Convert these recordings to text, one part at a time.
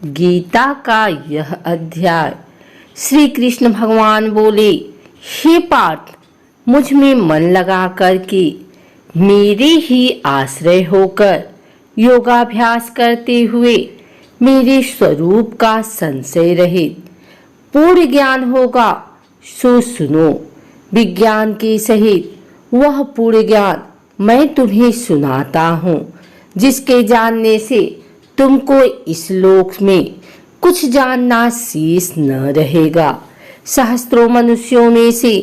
गीता का यह अध्याय। श्री कृष्ण भगवान बोले, हे पार्थ, मुझ में मन लगा करके मेरे ही आश्रय होकर योगाभ्यास करते हुए मेरे स्वरूप का संशय रहित पूर्ण ज्ञान होगा। सो सुनो, विज्ञान के सहित वह पूर्ण ज्ञान मैं तुम्हें सुनाता हूँ, जिसके जानने से तुमको इस लोक में कुछ जानना शेष न रहेगा। सहस्त्रों मनुष्यों में से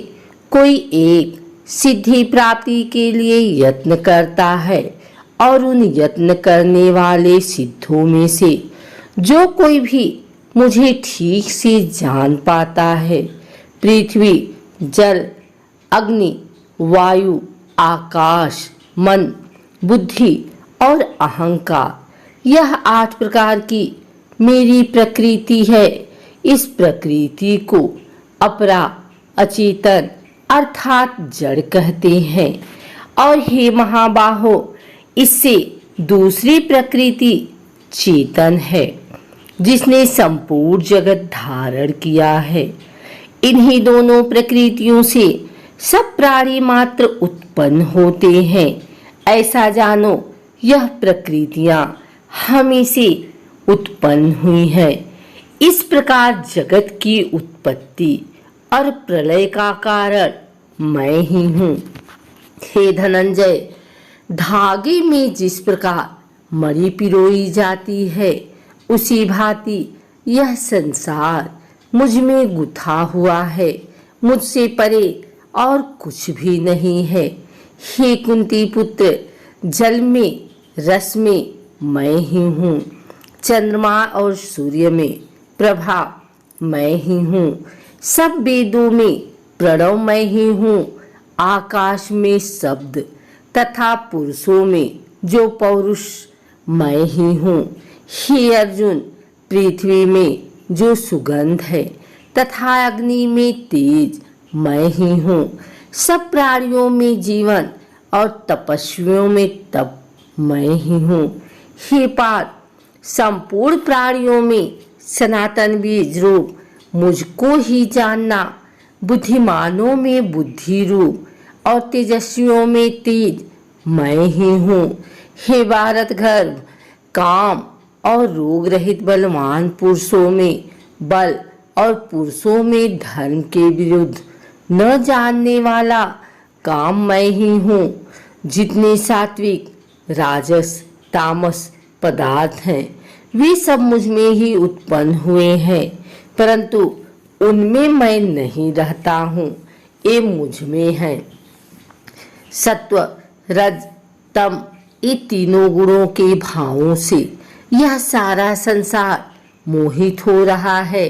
कोई एक सिद्धि प्राप्ति के लिए यत्न करता है, और उन यत्न करने वाले सिद्धों में से जो कोई भी मुझे ठीक से जान पाता है, पृथ्वी, जल, अग्नि, वायु, आकाश, मन, बुद्धि और अहंकार, यह 8 प्रकार की मेरी प्रकृति है। इस प्रकृति को अपरा, अचेतन अर्थात जड़ कहते हैं। और हे महाबाहो, इससे दूसरी प्रकृति चेतन है, जिसने संपूर्ण जगत धारण किया है। इन्हीं दोनों प्रकृतियों से सब प्राणी मात्र उत्पन्न होते हैं। ऐसा जानो, यह प्रकृतियां हमें से उत्पन्न हुई है। इस प्रकार जगत की उत्पत्ति और प्रलय का कारण मैं ही हूँ। हे धनंजय, धागे में जिस प्रकार मणि पिरोई जाती है, उसी भांति यह संसार मुझ में गुथा हुआ है। मुझसे परे और कुछ भी नहीं है। हे कुंती पुत्र, जल में, रस में मैं ही हूँ। चंद्रमा और सूर्य में प्रभा मैं ही हूँ। सब वेदों में प्रणव मैं ही हूँ। आकाश में शब्द तथा पुरुषों में जो पौरुष मैं ही हूँ। हे अर्जुन, पृथ्वी में जो सुगंध है तथा अग्नि में तेज मैं ही हूँ। सब प्राणियों में जीवन और तपस्वियों में तप मैं ही हूँ। हे पार्थ, संपूर्ण प्राणियों में सनातन बीज रूप मुझको ही जानना। बुद्धिमानों में बुद्धि रूप और तेजस्वियों में तेज मैं ही हूँ। हे भारत गर्भ, काम और रोग रहित बलवान पुरुषों में बल और पुरुषों में धर्म के विरुद्ध न जानने वाला काम मैं ही हूँ। जितने सात्विक, राजस, तामस पदार्थ हैं, वे सब मुझ में ही उत्पन्न हुए हैं, परंतु उनमें मैं नहीं रहता हूँ, ये मुझ में है। सत्व, रज, तम, ये तीनों गुणों के भावों से यह सारा संसार मोहित हो रहा है।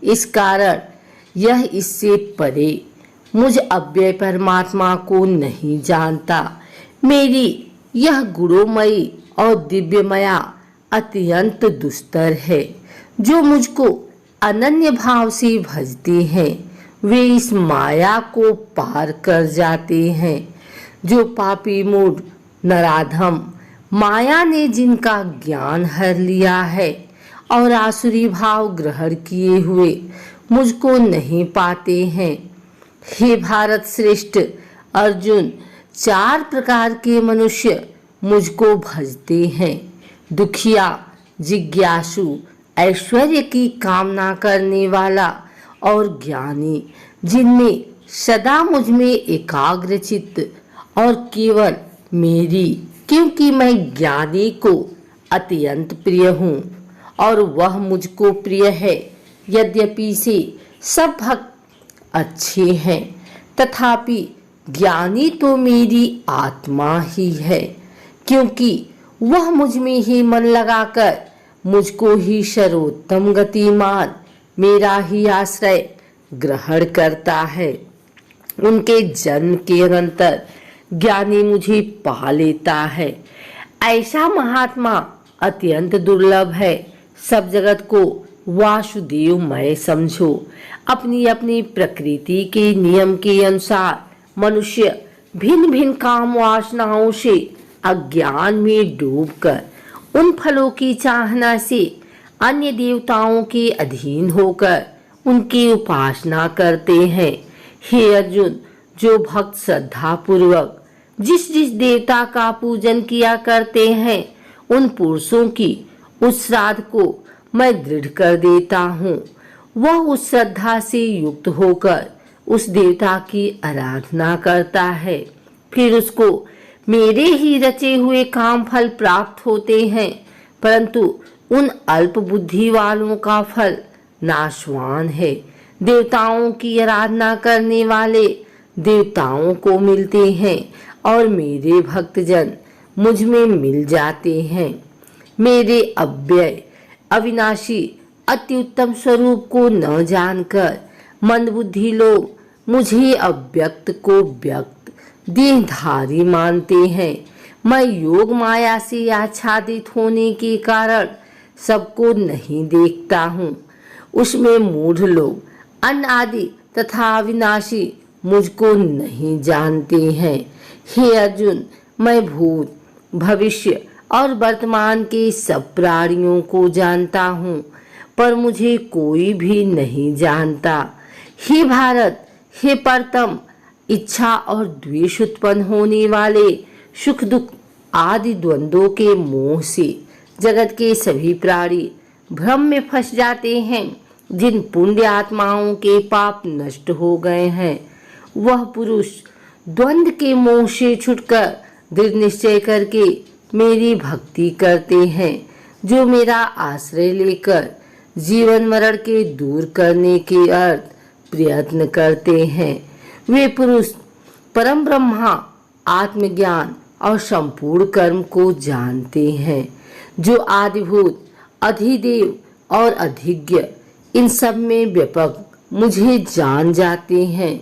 इस कारण यह इससे परे मुझ अव्यय परमात्मा को नहीं जानता। मेरी यह गुणोमयी और दिव्यमया अत्यंत दुस्तर है। जो मुझको अनन्य भाव से भजते हैं, वे इस माया को पार कर जाते हैं। जो पापी मूढ़ नराधम, माया ने जिनका ज्ञान हर लिया है और आसुरी भाव ग्रहण किए हुए मुझको नहीं पाते हैं। हे भारत श्रेष्ठ अर्जुन, 4 प्रकार के मनुष्य मुझको भजते हैं। दुखिया, जिज्ञासु, ऐश्वर्य की कामना करने वाला और ज्ञानी, जिनमें सदा मुझ में एकाग्र चित्त और केवल मेरी, क्योंकि मैं ज्ञानी को अत्यंत प्रिय हूँ और वह मुझको प्रिय है। यद्यपि से सब भक्त अच्छे हैं, तथापि ज्ञानी तो मेरी आत्मा ही है, क्योंकि वह मुझ में ही मन लगाकर मुझको ही सर्वोत्तम गतिमान, मेरा ही आश्रय ग्रहण करता है। उनके जन्म के अनंतर ज्ञानी मुझे पा लेता है। ऐसा महात्मा अत्यंत दुर्लभ है। सब जगत को वासुदेवमय समझो। अपनी अपनी प्रकृति के नियम के अनुसार मनुष्य भिन्न भिन्न काम वासनाओं से अज्ञान में डूबकर उन फलों की चाहना से अन्य देवताओं के अधीन होकर उनकी उपासना करते हैं। हे अर्जुन, जो भक्त श्रद्धा पूर्वक जिस जिस देवता का पूजन किया करते हैं, उन पुरुषों की उस श्राद्ध को मैं दृढ़ कर देता हूँ। वह उस श्रद्धा से युक्त होकर उस देवता की आराधना करता है, फिर उसको मेरे ही रचे हुए काम फल प्राप्त होते हैं। परंतु उन अल्प बुद्धि वालों का फल नाशवान है। देवताओं की आराधना करने वाले देवताओं को मिलते हैं और मेरे भक्तजन मुझ में मिल जाते हैं। मेरे अव्यय अविनाशी अति उत्तम स्वरूप को न जानकर मंदबुद्धि लोग मुझे अव्यक्त को व्यक्त देहधारी मानते हैं। मैं योग माया से आच्छादित होने के कारण सबको नहीं देखता हूँ। उसमें मूढ़ लोग अनादि तथा अविनाशी मुझको नहीं जानते हैं। हे अर्जुन, मैं भूत भविष्य और वर्तमान के सब प्राणियों को जानता हूँ, पर मुझे कोई भी नहीं जानता। हे भारत, हे परतम, इच्छा और द्वेष उत्पन्न होने वाले सुख दुख आदि द्वंद्वों के मोह से जगत के सभी प्राणी भ्रम में फंस जाते हैं। जिन पुण्य आत्माओं के पाप नष्ट हो गए हैं, वह पुरुष द्वंद्व के मोह से छुटकर दृढ़ निश्चय करके मेरी भक्ति करते हैं। जो मेरा आश्रय लेकर जीवन मरण के दूर करने के अर्थ प्रयत्न करते हैं, वे पुरुष परम ब्रह्मा, आत्मज्ञान और संपूर्ण कर्म को जानते हैं। जो आदिभूत, अधिदेव और अधिज्ञ इन सब में व्यापक मुझे जान जाते हैं,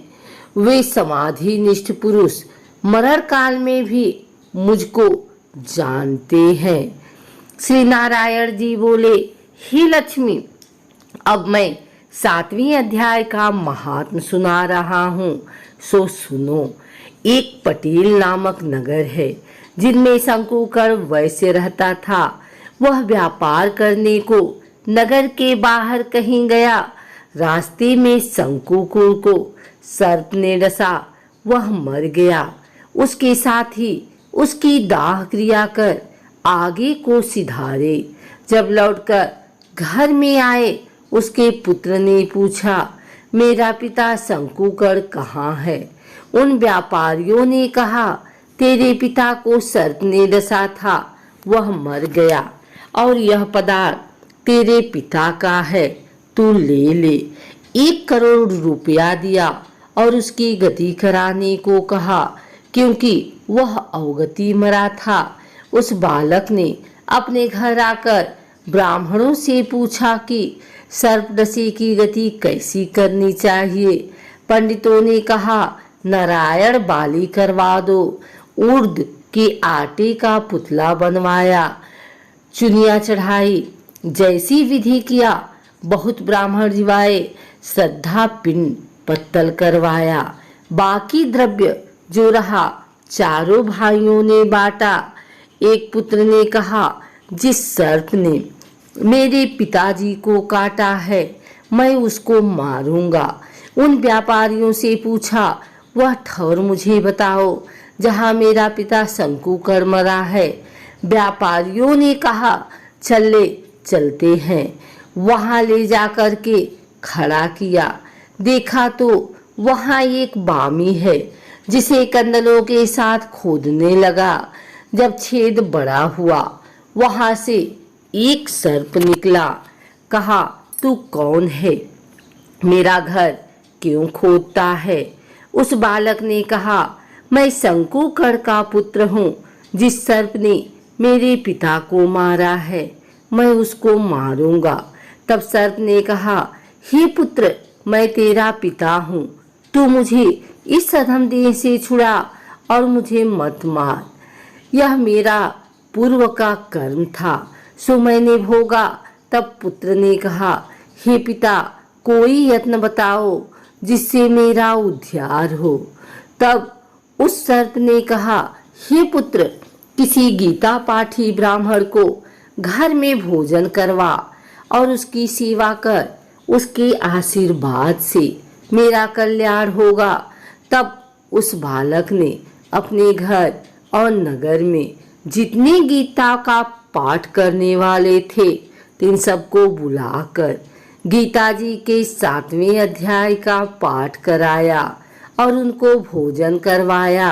वे समाधि निष्ठ पुरुष मरण काल में भी मुझको जानते हैं। श्री नारायण जी बोले, हे लक्ष्मी, अब मैं 7वें अध्याय का महात्म सुना रहा हूँ, सो सुनो। एक पटेल नामक नगर है, जिनमें शंकुकर वैश्य रहता था। वह व्यापार करने को नगर के बाहर कहीं गया। रास्ते में शंकुकर को सर्प ने डसा, वह मर गया। उसके साथ ही उसकी दाह क्रिया कर आगे को सिधारे। जब लौटकर घर में आए, उसके पुत्र ने पूछा, मेरा पिता शंकुकर कहाँ है? उन व्यापारियों ने कहा, तेरे पिता को सर्प ने डसा था, वह मर गया और यह पदार्थ तेरे पिता का है, तू ले ले। 1 करोड़ रुपया दिया और उसकी गति कराने को कहा, क्योंकि वह अवगति मरा था। उस बालक ने अपने घर आकर ब्राह्मणों से पूछा कि सर्पडसी की गति कैसी करनी चाहिए। पंडितों ने कहा, नारायण बाली करवा दो। उर्द के आटे का पुतला बनवाया, चुनिया चढ़ाई, जैसी विधि किया। बहुत ब्राह्मण जिवाए, श्रद्धा पिंड पत्तल करवाया। बाकी द्रव्य जो रहा चारों भाइयों ने बांटा। एक पुत्र ने कहा, जिस सर्प ने मेरे पिताजी को काटा है, मैं उसको मारूंगा। उन व्यापारियों से पूछा, वह ठौर मुझे बताओ जहां मेरा पिता शंकुकर मरा है। व्यापारियों ने कहा, चलते हैं। वहां ले जाकर के खड़ा किया। देखा तो वहां एक बामी है, जिसे कंदलों के साथ खोदने लगा। जब छेद बड़ा हुआ, वहां से एक सर्प निकला। कहा, तू कौन है? मेरा घर क्यों खोदता है? उस बालक ने कहा, मैं शंकुकर का पुत्र हूँ। जिस सर्प ने मेरे पिता को मारा है, मैं उसको मारूंगा। तब सर्प ने कहा, हे पुत्र, मैं तेरा पिता हूँ, तू मुझे इस अधम देह से छुड़ा और मुझे मत मार। यह मेरा पूर्व का कर्म था, सो मैंने भोगा। तब पुत्र ने कहा, हे पिता, कोई यत्न बताओ जिससे मेरा उद्धार हो। तब उस सर्प ने कहा, हे पुत्र, किसी गीता पाठी ब्राह्मण को घर में भोजन करवा और उसकी सेवा कर, उसके आशीर्वाद से मेरा कल्याण होगा। तब उस बालक ने अपने घर और नगर में जितने गीता का पाठ करने वाले थे इन सबको बुलाकर गीता जी के 7वें अध्याय का पाठ कराया और उनको भोजन करवाया।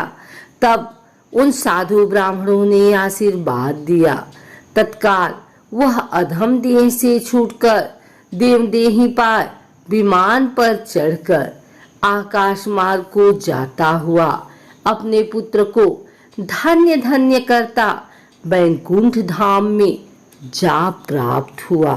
तब उन साधु ब्राह्मणों ने आशीर्वाद दिया। तत्काल वह अधम देह से छूटकर देवदेही पार विमान पर चढ़कर आकाश मार्ग को जाता हुआ अपने पुत्र को धन्य धन्य करता वैकुंठ धाम में जा प्राप्त हुआ।